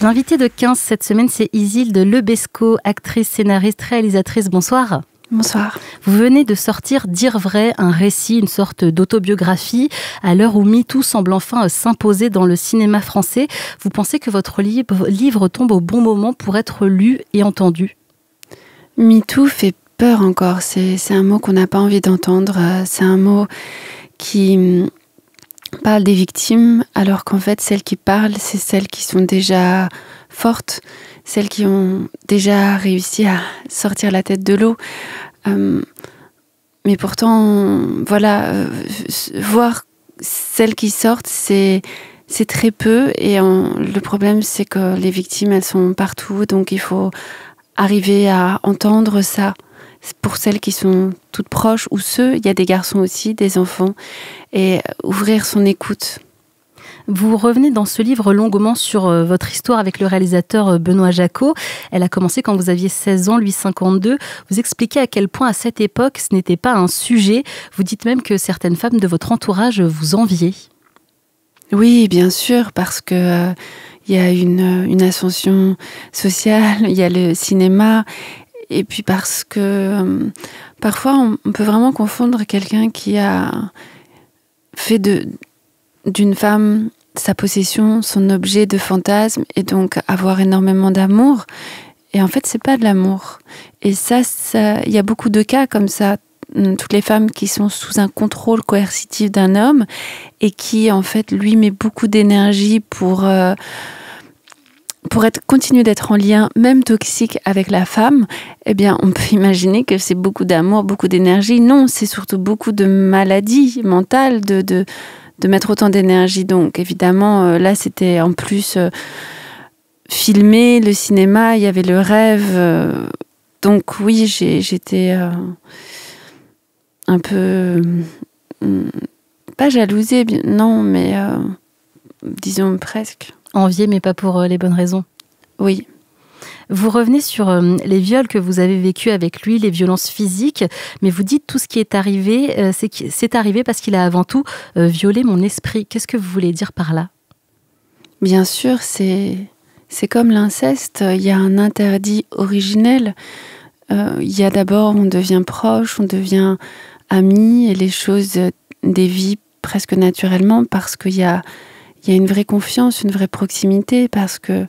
L'invitée de 15 cette semaine, c'est Isilde Lebesco, actrice, scénariste, réalisatrice. Bonsoir. Bonsoir. Vous venez de sortir Dire vrai, un récit, une sorte d'autobiographie. À l'heure où MeToo semble enfin s'imposer dans le cinéma français, vous pensez que votre livre tombe au bon moment pour être lu et entendu? MeToo fait peur encore. C'est un mot qu'on n'a pas envie d'entendre. C'est un mot qui parle des victimes, alors qu'en fait, celles qui parlent, c'est celles qui sont déjà fortes, celles qui ont déjà réussi à sortir la tête de l'eau. Mais pourtant, voilà, voir celles qui sortent, c'est très peu. Et le problème, c'est que les victimes, elles sont partout. Donc, il faut arriver à entendre ça. Pour celles qui sont toutes proches, ou ceux, il y a des garçons aussi, des enfants, et ouvrir son écoute. Vous revenez dans ce livre longuement sur votre histoire avec le réalisateur Benoît Jacot. Elle a commencé quand vous aviez 16 ans, lui 52. Vous expliquez à quel point à cette époque, ce n'était pas un sujet. Vous dites même que certaines femmes de votre entourage vous enviaient. Oui, bien sûr, parce que y a une ascension sociale, il y a le cinéma. Et puis parce que parfois, on peut vraiment confondre quelqu'un qui a fait d'une femme sa possession, son objet de fantasme, et donc avoir énormément d'amour. Et en fait, c'est pas de l'amour. Et ça, il y a beaucoup de cas comme ça. Toutes les femmes qui sont sous un contrôle coercitif d'un homme et qui, en fait, lui met beaucoup d'énergie pour continuer d'être en lien, même toxique, avec la femme, eh bien, on peut imaginer que c'est beaucoup d'amour, beaucoup d'énergie. Non, c'est surtout beaucoup de maladie mentale, de mettre autant d'énergie. Donc, évidemment, là, c'était en plus filmé, le cinéma, il y avait le rêve. Donc, oui, j'étais un peu... pas jalousée, non, mais disons presque. Enviée, mais pas pour les bonnes raisons. Oui. Vous revenez sur les viols que vous avez vécus avec lui, les violences physiques, mais vous dites tout ce qui est arrivé, c'est arrivé parce qu'il a avant tout violé mon esprit. Qu'est-ce que vous voulez dire par là? Bien sûr, c'est comme l'inceste. Il y a un interdit originel. Il y a d'abord, on devient proche, on devient amis, et les choses dévient presque naturellement parce qu'il y a une vraie confiance, une vraie proximité, parce que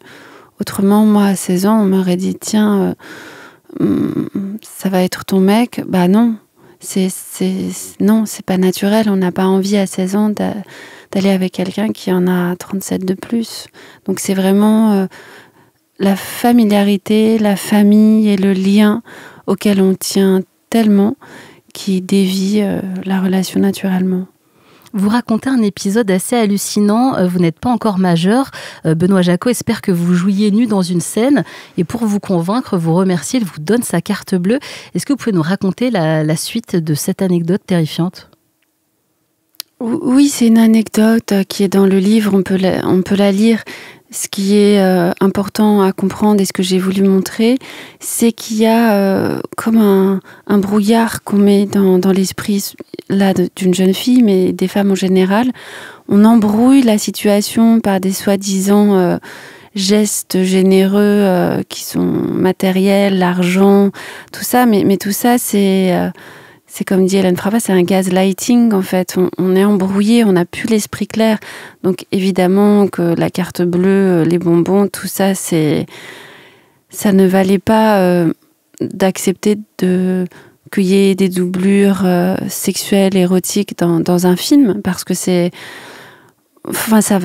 autrement, moi, à 16 ans, on m'aurait dit, tiens, ça va être ton mec. Bah non, non, c'est pas naturel. On n'a pas envie à 16 ans d'aller avec quelqu'un qui en a 37 de plus. Donc c'est vraiment la familiarité, la famille et le lien auquel on tient tellement qui dévie la relation naturellement. Vous racontez un épisode assez hallucinant. Vous n'êtes pas encore majeur. Benoît Jacot espère que vous jouiez nu dans une scène. Et pour vous convaincre, vous remercier, il vous donne sa carte bleue. Est-ce que vous pouvez nous raconter la suite de cette anecdote terrifiante? Oui, c'est une anecdote qui est dans le livre. On peut la lire. Ce qui est important à comprendre et ce que j'ai voulu montrer, c'est qu'il y a comme un brouillard qu'on met dans l'esprit là d'une jeune fille, mais des femmes en général. On embrouille la situation par des soi-disant gestes généreux qui sont matériels, l'argent, tout ça. Mais tout ça, c'est comme dit Hélène Frappa, c'est un gaslighting en fait. On est embrouillé, on n'a plus l'esprit clair. Donc évidemment que la carte bleue, les bonbons, tout ça, ça ne valait pas d'accepter qu'il y ait des doublures sexuelles, érotiques dans un film, parce que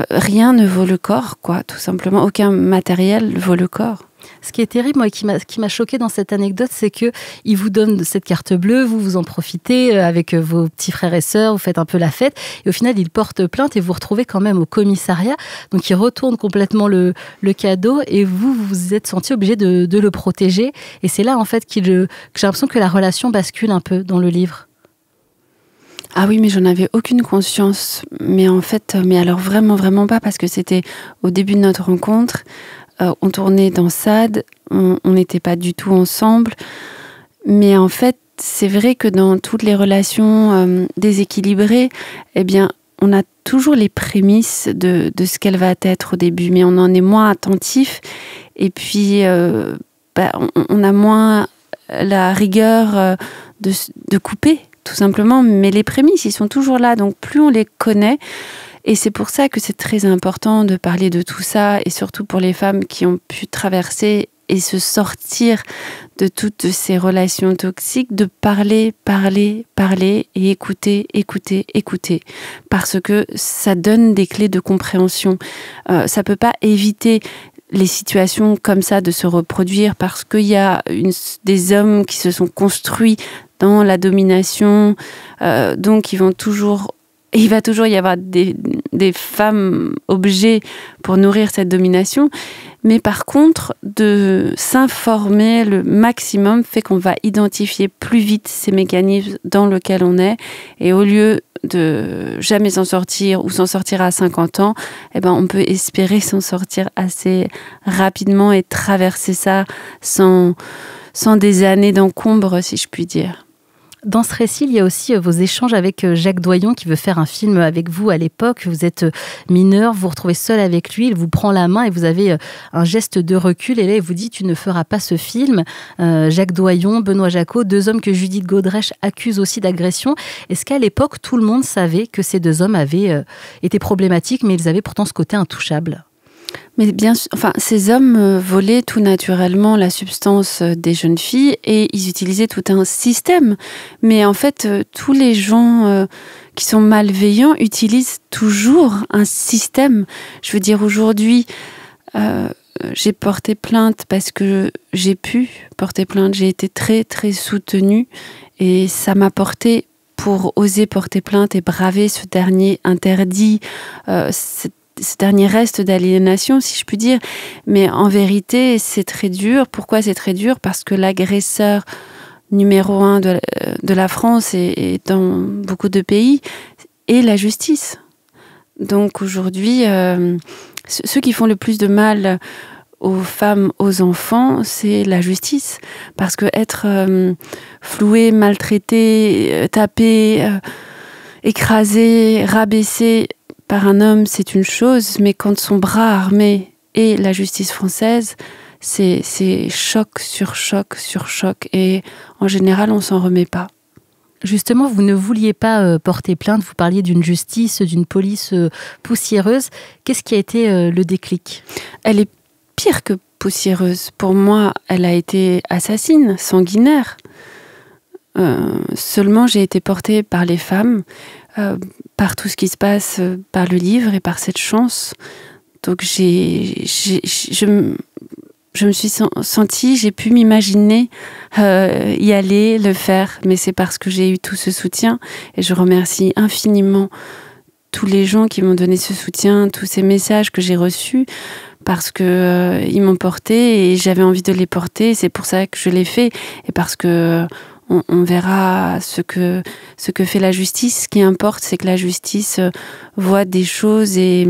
rien ne vaut le corps, quoi, tout simplement. Aucun matériel vaut le corps. Ce qui est terrible, moi, qui m'a choquée dans cette anecdote, c'est que il vous donne cette carte bleue, vous en profitez avec vos petits frères et sœurs, vous faites un peu la fête, et au final, il porte plainte et vous retrouvez quand même au commissariat. Donc, il retourne complètement le cadeau et vous vous êtes senti obligé de le protéger. Et c'est là, en fait, que j'ai l'impression que la relation bascule un peu dans le livre. Ah oui, mais j'en avais aucune conscience. Mais en fait, mais alors vraiment, vraiment pas, parce que c'était au début de notre rencontre. On tournait dans SAD, on n'était pas du tout ensemble. Mais en fait, c'est vrai que dans toutes les relations déséquilibrées, eh bien, on a toujours les prémices de ce qu'elle va être au début, mais on en est moins attentif. Et puis, on a moins la rigueur de couper, tout simplement. Mais les prémices, ils sont toujours là. Donc, plus on les connaît, et c'est pour ça que c'est très important de parler de tout ça, et surtout pour les femmes qui ont pu traverser et se sortir de toutes ces relations toxiques, de parler et écouter. Parce que ça donne des clés de compréhension. Ça peut pas éviter les situations comme ça de se reproduire parce qu'il y a des hommes qui se sont construits dans la domination, donc il va toujours y avoir des femmes objets pour nourrir cette domination. Mais par contre, de s'informer le maximum fait qu'on va identifier plus vite ces mécanismes dans lesquels on est. Et au lieu de jamais s'en sortir ou s'en sortir à 50 ans, on peut espérer s'en sortir assez rapidement et traverser ça sans des années d'encombre, si je puis dire. Dans ce récit, il y a aussi vos échanges avec Jacques Doyon qui veut faire un film avec vous à l'époque. Vous êtes mineur, vous vous retrouvez seul avec lui, il vous prend la main et vous avez un geste de recul. Et là, il vous dit « Tu ne feras pas ce film ». Jacques Doyon, Benoît Jacquot, deux hommes que Judith Godrèche accuse aussi d'agression. Est-ce qu'à l'époque, tout le monde savait que ces deux hommes avaient été problématiques, mais ils avaient pourtant ce côté intouchable ? Mais bien sûr, ces hommes volaient tout naturellement la substance des jeunes filles et ils utilisaient tout un système. Mais en fait, tous les gens qui sont malveillants utilisent toujours un système. Je veux dire, aujourd'hui, j'ai porté plainte parce que j'ai pu porter plainte. J'ai été très, très soutenue et ça m'a porté pour oser porter plainte et braver ce dernier interdit, ce dernier reste d'aliénation, si je puis dire. Mais en vérité, c'est très dur. Pourquoi c'est très dur ? Parce que l'agresseur numéro 1 de la France et dans beaucoup de pays est la justice. Donc aujourd'hui, ceux qui font le plus de mal aux femmes, aux enfants, c'est la justice. Parce que être floué, maltraité, tapé, écrasé, rabaissé par un homme, c'est une chose, mais quand son bras armé est la justice française, c'est choc sur choc sur choc. Et en général, on s'en remet pas. Justement, vous ne vouliez pas porter plainte, vous parliez d'une justice, d'une police poussiéreuse. Qu'est-ce qui a été le déclic ? Elle est pire que poussiéreuse. Pour moi, elle a été assassine, sanguinaire. Seulement, j'ai été portée par les femmes, par tout ce qui se passe, par le livre et par cette chance. Donc je me suis sentie, j'ai pu m'imaginer y aller, le faire, mais c'est parce que j'ai eu tout ce soutien et je remercie infiniment tous les gens qui m'ont donné ce soutien, tous ces messages que j'ai reçus parce que ils m'ont porté et j'avais envie de les porter. C'est pour ça que je l'ai fait et parce que on verra ce que fait la justice. Ce qui importe, c'est que la justice voit des choses et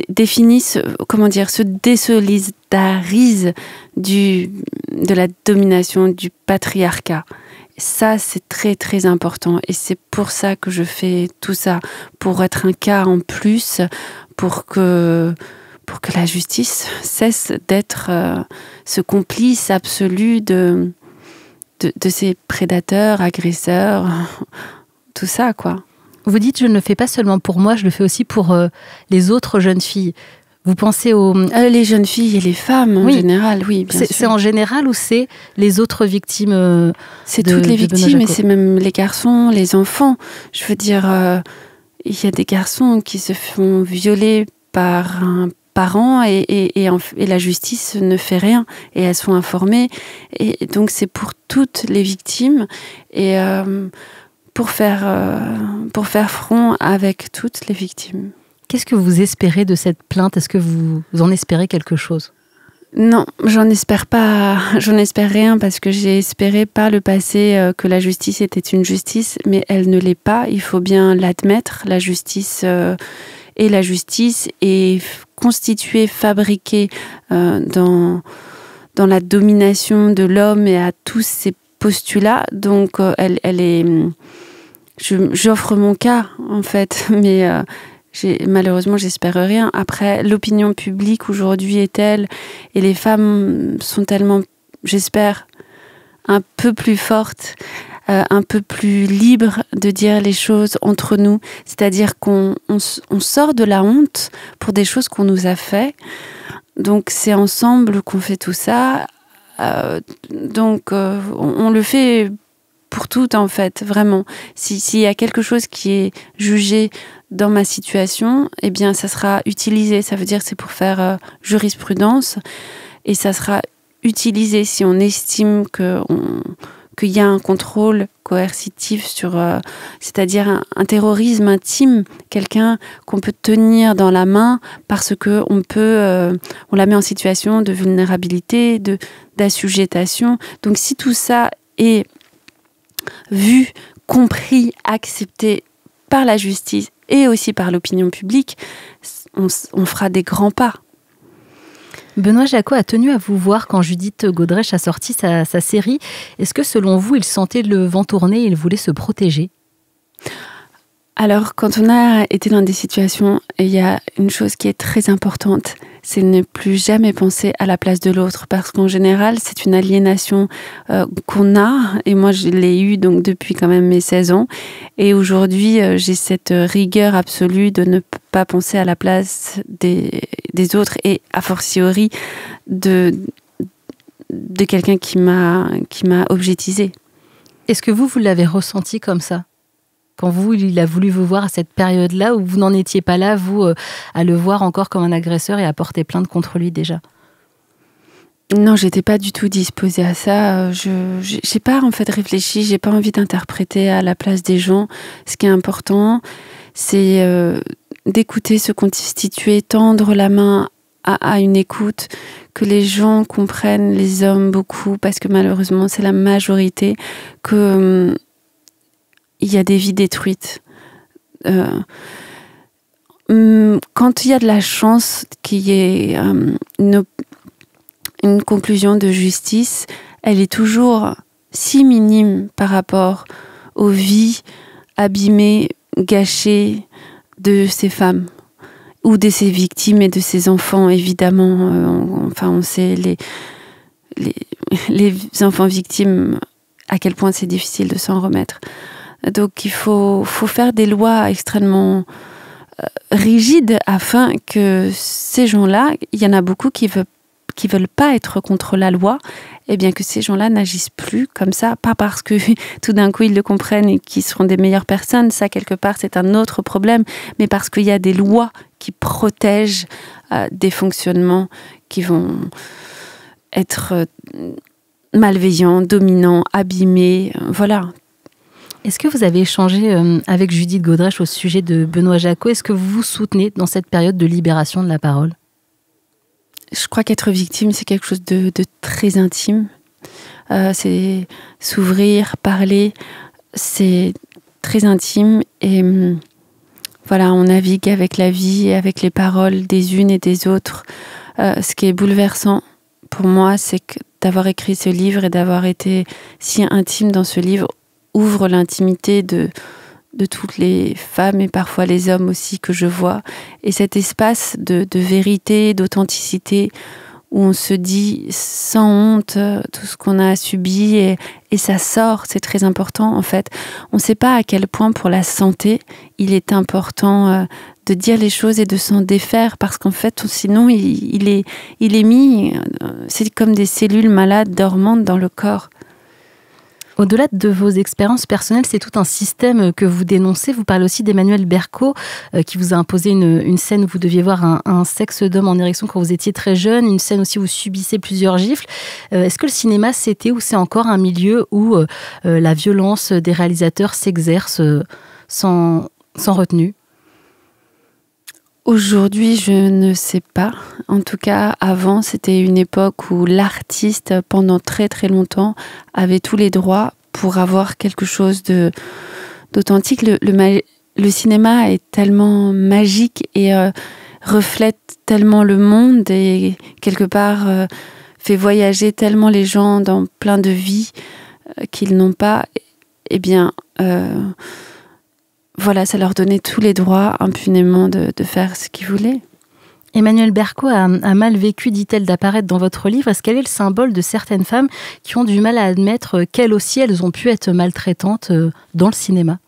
définisse, se désolidarise de la domination, du patriarcat. Ça, c'est très, très important. Et c'est pour ça que je fais tout ça, pour être un cas en plus, pour que la justice cesse d'être ce complice absolu de ces prédateurs, agresseurs, tout ça, quoi. Vous dites, je ne le fais pas seulement pour moi, je le fais aussi pour les autres jeunes filles. Vous pensez aux... les jeunes filles et les femmes, en général, oui, bien sûr. C'est en général ou c'est les autres victimes c'est toutes les victimes, et c'est même les garçons, les enfants. Je veux dire, il y a des garçons qui se font violer par un parent et la justice ne fait rien et elles sont informées. Et donc, c'est pour toutes les victimes et pour faire front avec toutes les victimes. Qu'est-ce que vous espérez de cette plainte ? Est-ce que vous en espérez quelque chose ? Non, j'en espère pas. J'en espère rien parce que j'ai espéré par le passé que la justice était une justice, mais elle ne l'est pas. Il faut bien l'admettre. La justice est la justice est constituée, fabriquée dans la domination de l'homme et à tous ses postulats. Donc, elle j'offre mon cas, en fait, mais malheureusement, j'espère rien. Après, l'opinion publique aujourd'hui est telle, et les femmes sont tellement, j'espère, un peu plus fortes, un peu plus libres de dire les choses entre nous. C'est-à-dire qu'on sort de la honte pour des choses qu'on nous a fait. Donc, c'est ensemble qu'on fait tout ça. Donc, on le fait pour tout, en fait, vraiment. S'il y a quelque chose qui est jugé dans ma situation, eh bien, ça sera utilisé. Ça veut dire que c'est pour faire jurisprudence. Et ça sera utilisé si on estime qu'il y a un contrôle coercitif sur... c'est-à-dire un terrorisme intime, quelqu'un qu'on peut tenir dans la main parce qu'on on la met en situation de vulnérabilité, d'assujettation. Donc, si tout ça est vu, compris, accepté par la justice et aussi par l'opinion publique, on fera des grands pas. Benoît Jacquot a tenu à vous voir quand Judith Godrèche a sorti sa série. Est-ce que selon vous, il sentait le vent tourner et il voulait se protéger ? Alors, quand on a été dans des situations, il y a une chose qui est très importante, c'est ne plus jamais penser à la place de l'autre, parce qu'en général, c'est une aliénation qu'on a, et moi je l'ai eue donc depuis quand même mes 16 ans, et aujourd'hui j'ai cette rigueur absolue de ne pas penser à la place des autres, et a fortiori de quelqu'un qui m'a objetisée. Est-ce que vous l'avez ressenti comme ça ? Quand il a voulu vous voir à cette période-là, où vous n'en étiez pas là, vous, à le voir encore comme un agresseur et à porter plainte contre lui déjà ? Non, j'étais pas du tout disposée à ça. J'ai pas en fait réfléchi, j'ai pas envie d'interpréter à la place des gens. Ce qui est important, c'est d'écouter, se constituer, tendre la main à une écoute, que les gens comprennent, les hommes beaucoup, parce que malheureusement, c'est la majorité, que... il y a des vies détruites. Quand il y a de la chance qu'il y ait une conclusion de justice, elle est toujours si minime par rapport aux vies abîmées, gâchées de ces femmes ou de ces victimes et de ces enfants, évidemment. On sait les enfants victimes, à quel point c'est difficile de s'en remettre. Donc il faut faire des lois extrêmement rigides afin que ces gens-là, il y en a beaucoup qui veulent pas être contre la loi, et bien que ces gens-là n'agissent plus comme ça, pas parce que tout d'un coup ils le comprennent et qu'ils seront des meilleures personnes, ça quelque part c'est un autre problème, mais parce qu'il y a des lois qui protègent des fonctionnements qui vont être malveillants, dominants, abîmés, voilà. Est-ce que vous avez échangé avec Judith Godrèche au sujet de Benoît Jacquot ? Est-ce que vous vous soutenez dans cette période de libération de la parole ? Je crois qu'être victime, c'est quelque chose de très intime. C'est s'ouvrir, parler, c'est très intime. Et voilà, on navigue avec la vie et avec les paroles des unes et des autres. Ce qui est bouleversant pour moi, c'est que d'avoir écrit ce livre et d'avoir été si intime dans ce livre ouvre l'intimité de toutes les femmes et parfois les hommes aussi que je vois. Et cet espace de vérité, d'authenticité, où on se dit sans honte tout ce qu'on a subi et ça sort, c'est très important en fait. On ne sait pas à quel point pour la santé, il est important de dire les choses et de s'en défaire, parce qu'en fait, sinon, il est mis, c'est comme des cellules malades dormantes dans le corps. Au-delà de vos expériences personnelles, c'est tout un système que vous dénoncez. Vous parlez aussi d'Emmanuel Berco, qui vous a imposé une scène où vous deviez voir un sexe d'homme en érection quand vous étiez très jeune, une scène aussi où vous subissez plusieurs gifles. Est-ce que le cinéma, c'était ou c'est encore un milieu où la violence des réalisateurs s'exerce sans retenue ? Aujourd'hui, je ne sais pas. En tout cas, avant, c'était une époque où l'artiste, pendant très très longtemps, avait tous les droits pour avoir quelque chose d'authentique. Le cinéma est tellement magique et reflète tellement le monde et quelque part fait voyager tellement les gens dans plein de vies qu'ils n'ont pas. Eh bien... voilà, ça leur donnait tous les droits impunément de faire ce qu'ils voulaient. Emmanuelle Berco a mal vécu, dit-elle, d'apparaître dans votre livre. Est-ce qu'elle est le symbole de certaines femmes qui ont du mal à admettre qu'elles aussi, elles ont pu être maltraitantes dans le cinéma?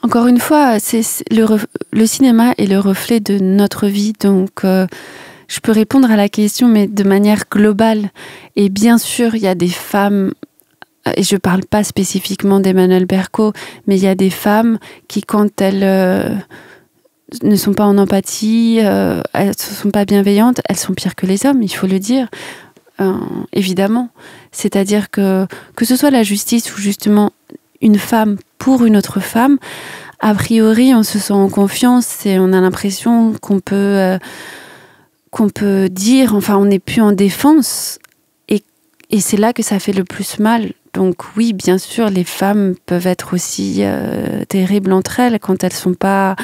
Encore une fois, le cinéma est le reflet de notre vie, donc je peux répondre à la question, mais de manière globale. Et bien sûr, il y a des femmes, et je ne parle pas spécifiquement d'Emmanuelle Berco, mais il y a des femmes qui, quand elles ne sont pas en empathie, elles ne sont pas bienveillantes, elles sont pires que les hommes, il faut le dire, évidemment. C'est-à-dire que ce soit la justice ou justement une femme pour une autre femme, a priori, on se sent en confiance et on a l'impression qu'on peut dire, enfin, on n'est plus en défense. Et c'est là que ça fait le plus mal. Donc oui, bien sûr, les femmes peuvent être aussi terribles entre elles quand elles ne sont pas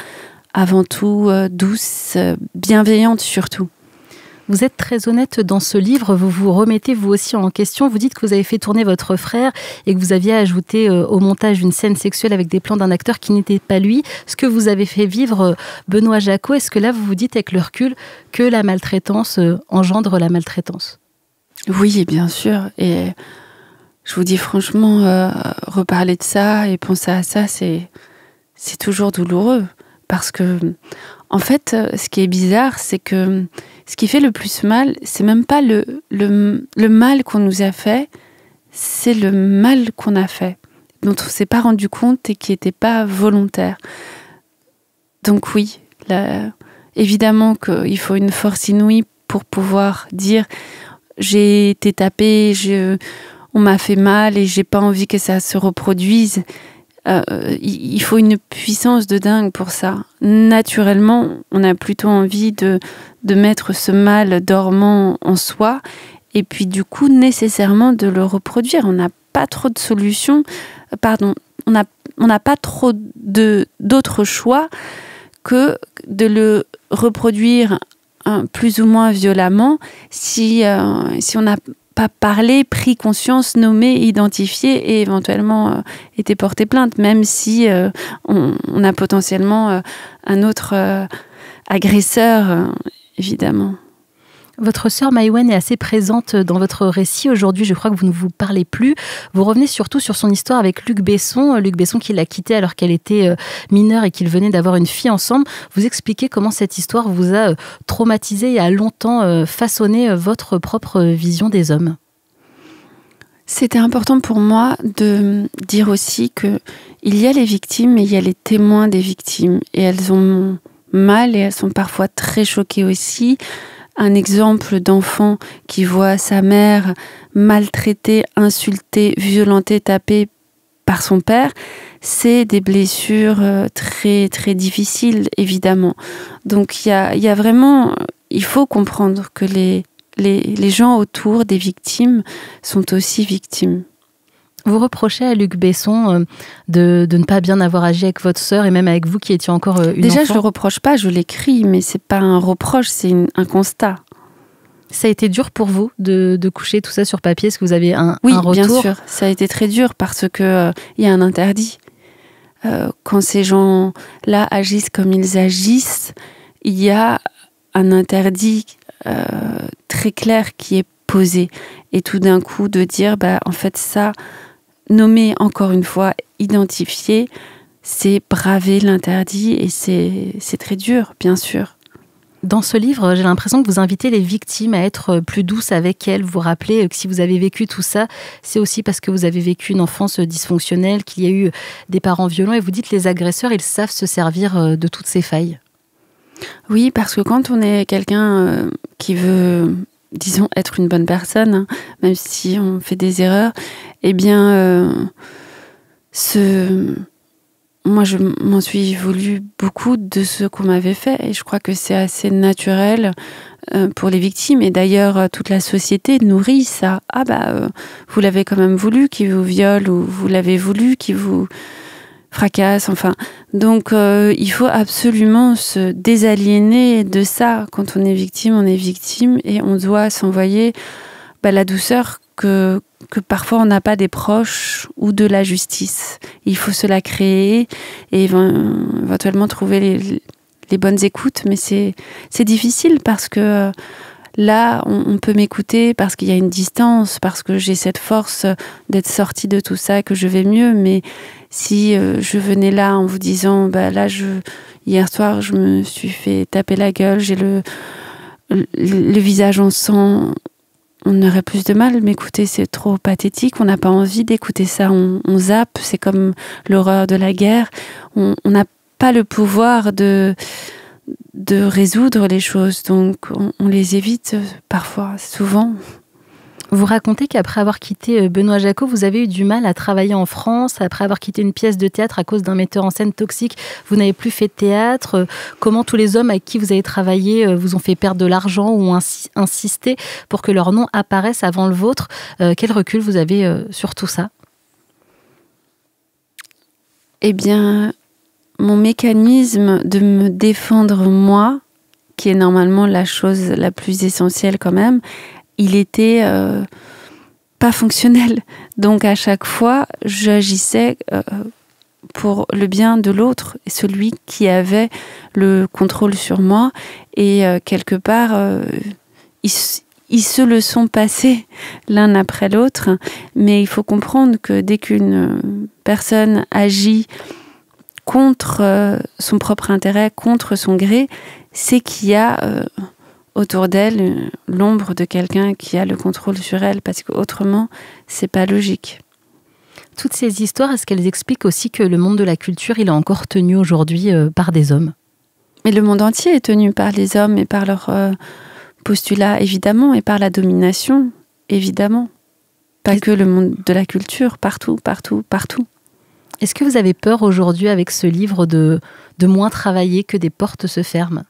avant tout douces, bienveillantes surtout. Vous êtes très honnête dans ce livre, vous vous remettez vous aussi en question, vous dites que vous avez fait tourner votre frère et que vous aviez ajouté au montage une scène sexuelle avec des plans d'un acteur qui n'était pas lui, ce que vous avez fait vivre Benoît Jacot. Est-ce que là vous vous dites avec le recul que la maltraitance engendre la maltraitance? Oui, bien sûr, et je vous dis franchement, reparler de ça et penser à ça, c'est toujours douloureux, parce que en fait, ce qui est bizarre, c'est que ce qui fait le plus mal, c'est même pas le mal qu'on nous a fait, c'est le mal qu'on a fait, dont on s'est pas rendu compte et qui n'était pas volontaire. Donc oui, évidemment qu'il faut une force inouïe pour pouvoir dire « j'ai été tapée, on m'a fait mal et j'ai pas envie que ça se reproduise ». Il faut une puissance de dingue pour ça. Naturellement, on a plutôt envie de mettre ce mal dormant en soi et puis du coup nécessairement de le reproduire. On n'a pas trop de solutions, on n'a pas trop d'autres choix que de le reproduire plus ou moins violemment si on n'a pas parlé, pris conscience, nommé, identifié et éventuellement été porté plainte, même si on a potentiellement un autre agresseur, évidemment. Votre sœur Maïwenn est assez présente dans votre récit. Aujourd'hui, je crois que vous ne vous parlez plus. Vous revenez surtout sur son histoire avec Luc Besson. Luc Besson qui l'a quittée alors qu'elle était mineure et qu'ils venaient d'avoir une fille ensemble. Vous expliquez comment cette histoire vous a traumatisé et a longtemps façonné votre propre vision des hommes. C'était important pour moi de dire aussi qu'il y a les victimes et il y a les témoins des victimes. Et elles ont mal et elles sont parfois très choquées aussi. Un exemple d'enfant qui voit sa mère maltraitée, insultée, violentée, tapée par son père, c'est des blessures très, très difficiles, évidemment. Donc il y a vraiment... Il faut comprendre que les gens autour des victimes sont aussi victimes. Vous reprochez à Luc Besson de ne pas bien avoir agi avec votre sœur et même avec vous qui étiez encore une Déjà, enfant. je le reproche pas, je l'écris, mais c'est pas un reproche, c'est un constat. Ça a été dur pour vous de coucher tout ça sur papier? Est-ce que vous avez un retour? Oui, bien sûr, ça a été très dur parce que y a un interdit. Quand ces gens-là agissent comme ils agissent, il y a un interdit très clair qui est posé. Et tout d'un coup, de dire, en fait, ça, nommer encore une fois, identifier, c'est braver l'interdit et c'est très dur, bien sûr. Dans ce livre, j'ai l'impression que vous invitez les victimes à être plus douces avec elles. Vous rappelez que si vous avez vécu tout ça, c'est aussi parce que vous avez vécu une enfance dysfonctionnelle, qu'il y a eu des parents violents. Et vous dites que les agresseurs, ils savent se servir de toutes ces failles. Oui, parce que quand on est quelqu'un qui veut, disons, être une bonne personne, hein, même si on fait des erreurs, eh bien, moi, je m'en suis voulu beaucoup de ce qu'on m'avait fait et je crois que c'est assez naturel pour les victimes. Et d'ailleurs, toute la société nourrit ça. Vous l'avez quand même voulu qu'il vous viole ou vous l'avez voulu qu'il vous fracasse. Enfin, donc, il faut absolument se désaliéner de ça. Quand on est victime et on doit s'envoyer la douceur que parfois on n'a pas des proches ou de la justice. Il faut se la créer et éventuellement trouver les bonnes écoutes, mais c'est difficile parce que là, on peut m'écouter parce qu'il y a une distance, parce que j'ai cette force d'être sortie de tout ça, que je vais mieux. Mais si je venais là en vous disant, là, hier soir, je me suis fait taper la gueule, j'ai le visage en sang, on aurait plus de mal. M'écouter, c'est trop pathétique. On n'a pas envie d'écouter ça. On zappe. C'est comme l'horreur de la guerre. On n'a pas le pouvoir de résoudre les choses, donc on les évite parfois, souvent. Vous racontez qu'après avoir quitté Benoît Jacot, vous avez eu du mal à travailler en France. Après avoir quitté une pièce de théâtre à cause d'un metteur en scène toxique, vous n'avez plus fait de théâtre. Comment tous les hommes avec qui vous avez travaillé vous ont fait perdre de l'argent ou ont insisté pour que leur nom apparaisse avant le vôtre? Quel recul vous avez sur tout ça? Eh bien, mon mécanisme de me défendre moi, qui est normalement la chose la plus essentielle quand même, il était pas fonctionnel. Donc à chaque fois, j'agissais pour le bien de l'autre, celui qui avait le contrôle sur moi. Et quelque part, ils se le sont passés l'un après l'autre. Mais il faut comprendre que dès qu'une personne agit contre son propre intérêt, contre son gré, c'est qu'il y a autour d'elle l'ombre de quelqu'un qui a le contrôle sur elle, parce qu'autrement, c'est pas logique. Toutes ces histoires, est-ce qu'elles expliquent aussi que le monde de la culture, il est encore tenu aujourd'hui par des hommes? Mais le monde entier est tenu par les hommes et par leurs postulats, évidemment, et par la domination, évidemment. Pas que le monde de la culture, partout, partout, partout. Est-ce que vous avez peur aujourd'hui avec ce livre de moins travailler, que des portes se ferment?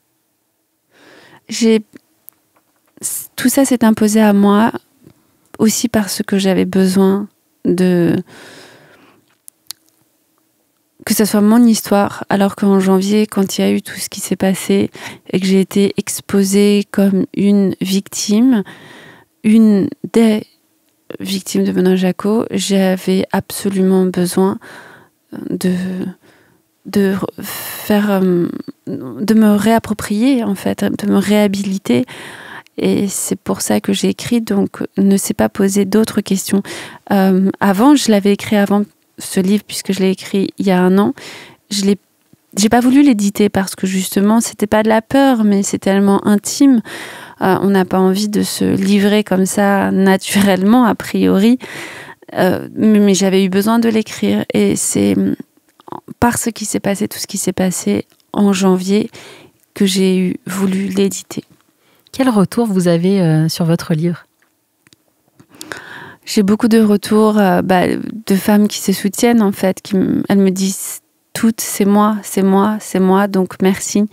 Tout ça s'est imposé à moi aussi parce que j'avais besoin que ce soit mon histoire, alors qu'en janvier, quand il y a eu tout ce qui s'est passé et que j'ai été exposée comme une victime, une des victimes de Benoît Jacot, j'avais absolument besoin de me réapproprier, en fait, de me réhabiliter. Et c'est pour ça que j'ai écrit, donc ne s'est pas posé d'autres questions. Avant, je l'avais écrit avant ce livre, puisque je l'ai écrit il y a 1 an. J'ai pas voulu l'éditer parce que justement, c'était pas de la peur, mais c'est tellement intime. On n'a pas envie de se livrer comme ça naturellement, a priori. Mais j'avais eu besoin de l'écrire. Et c'est parce qu'il s'est passé tout ce qui s'est passé en janvier que j'ai voulu l'éditer. Quel retour vous avez sur votre livre? J'ai beaucoup de retours de femmes qui se soutiennent, en fait. Elles me disent toutes, c'est moi, c'est moi, c'est moi, donc merci.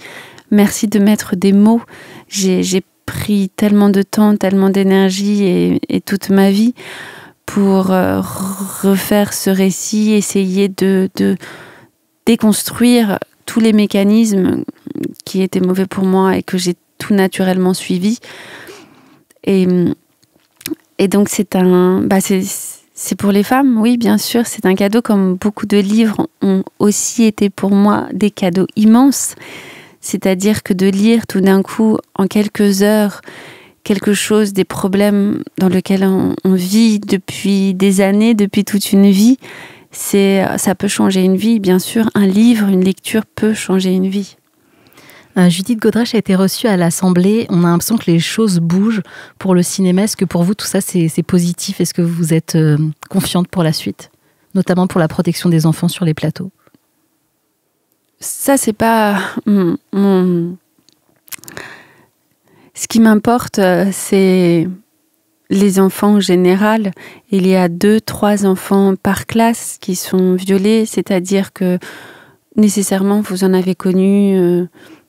Merci de mettre des mots. J'ai pris tellement de temps, tellement d'énergie et toute ma vie pour refaire ce récit, essayer de déconstruire tous les mécanismes qui étaient mauvais pour moi et que j'ai tout naturellement suivi. Et donc c'est pour les femmes, oui, bien sûr, c'est un cadeau, comme beaucoup de livres ont aussi été pour moi des cadeaux immenses. C'est-à-dire que de lire tout d'un coup, en quelques heures, quelque chose, des problèmes dans lesquels on vit depuis des années, depuis toute une vie, ça peut changer une vie. Bien sûr, un livre, une lecture peut changer une vie. Judith Godrèche a été reçue à l'Assemblée. On a l'impression que les choses bougent pour le cinéma. Est-ce que pour vous, tout ça, c'est positif? Est-ce que vous êtes confiante pour la suite? Notamment pour la protection des enfants sur les plateaux. Ça, c'est pas ce qui m'importe, c'est les enfants en général. Il y a 2-3 enfants par classe qui sont violés, c'est-à-dire que nécessairement, vous en avez connu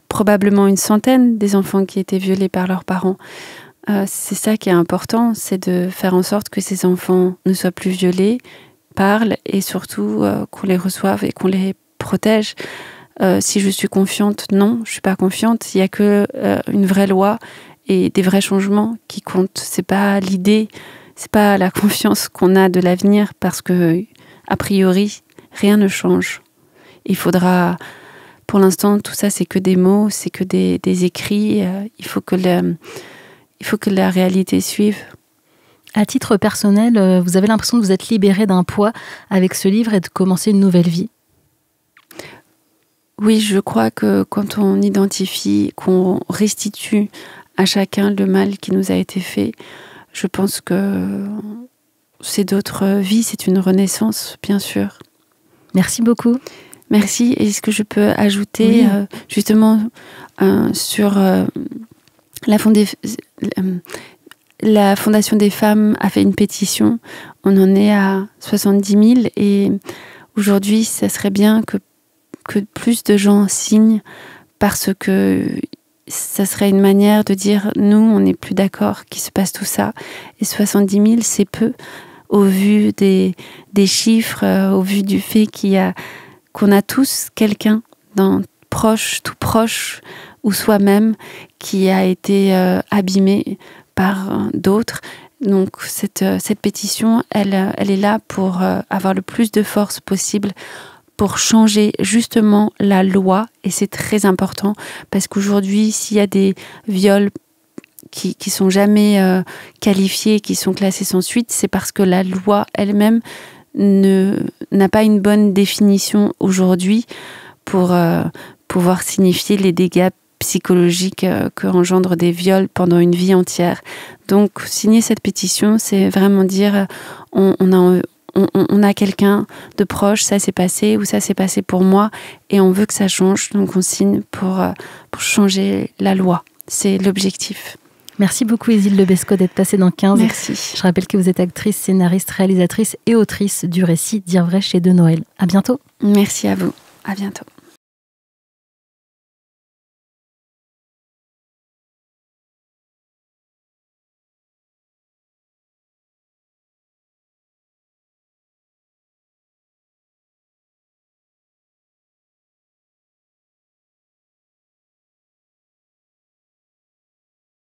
probablement une centaine des enfants qui étaient violés par leurs parents. C'est ça qui est important, c'est de faire en sorte que ces enfants ne soient plus violés, parlent et surtout qu'on les reçoive et qu'on les protège. Si je suis confiante, non, je suis pas confiante. Il y a que une vraie loi et des vrais changements qui comptent. C'est pas l'idée, c'est pas la confiance qu'on a de l'avenir, parce que a priori rien ne change. Il faudra, pour l'instant, tout ça c'est que des mots, c'est que des écrits. Il faut que la réalité suive. À titre personnel, vous avez l'impression de vous être libérée d'un poids avec ce livre et de commencer une nouvelle vie? Oui, je crois que quand on identifie, qu'on restitue à chacun le mal qui nous a été fait, je pense que c'est d'autres vies, c'est une renaissance, bien sûr. Merci beaucoup. Merci. Est-ce que je peux ajouter justement sur la Fondation des femmes a fait une pétition, on en est à 70 000 et aujourd'hui, ça serait bien que plus de gens signent, parce que ça serait une manière de dire nous, on n'est plus d'accord qu'il se passe tout ça. Et 70 000, c'est peu au vu des chiffres, au vu du fait qu'on a tous quelqu'un tout proche, ou soi-même, qui a été abîmé par d'autres. Donc cette pétition, elle est là pour avoir le plus de force possible pour changer justement la loi, et c'est très important, parce qu'aujourd'hui, s'il y a des viols qui sont jamais qualifiés, qui sont classés sans suite, c'est parce que la loi elle-même n'a pas une bonne définition aujourd'hui pour pouvoir signifier les dégâts psychologiques que engendrent des viols pendant une vie entière. Donc, signer cette pétition, c'est vraiment dire on a quelqu'un de proche, ça s'est passé, ou ça s'est passé pour moi, et on veut que ça change, donc on signe pour changer la loi. C'est l'objectif. Merci beaucoup Ésil Lebesco d'être passée dans 15. Merci. Je rappelle que vous êtes actrice, scénariste, réalisatrice et autrice du récit Dire vrai chez De Noël. À bientôt. Merci à vous. À bientôt.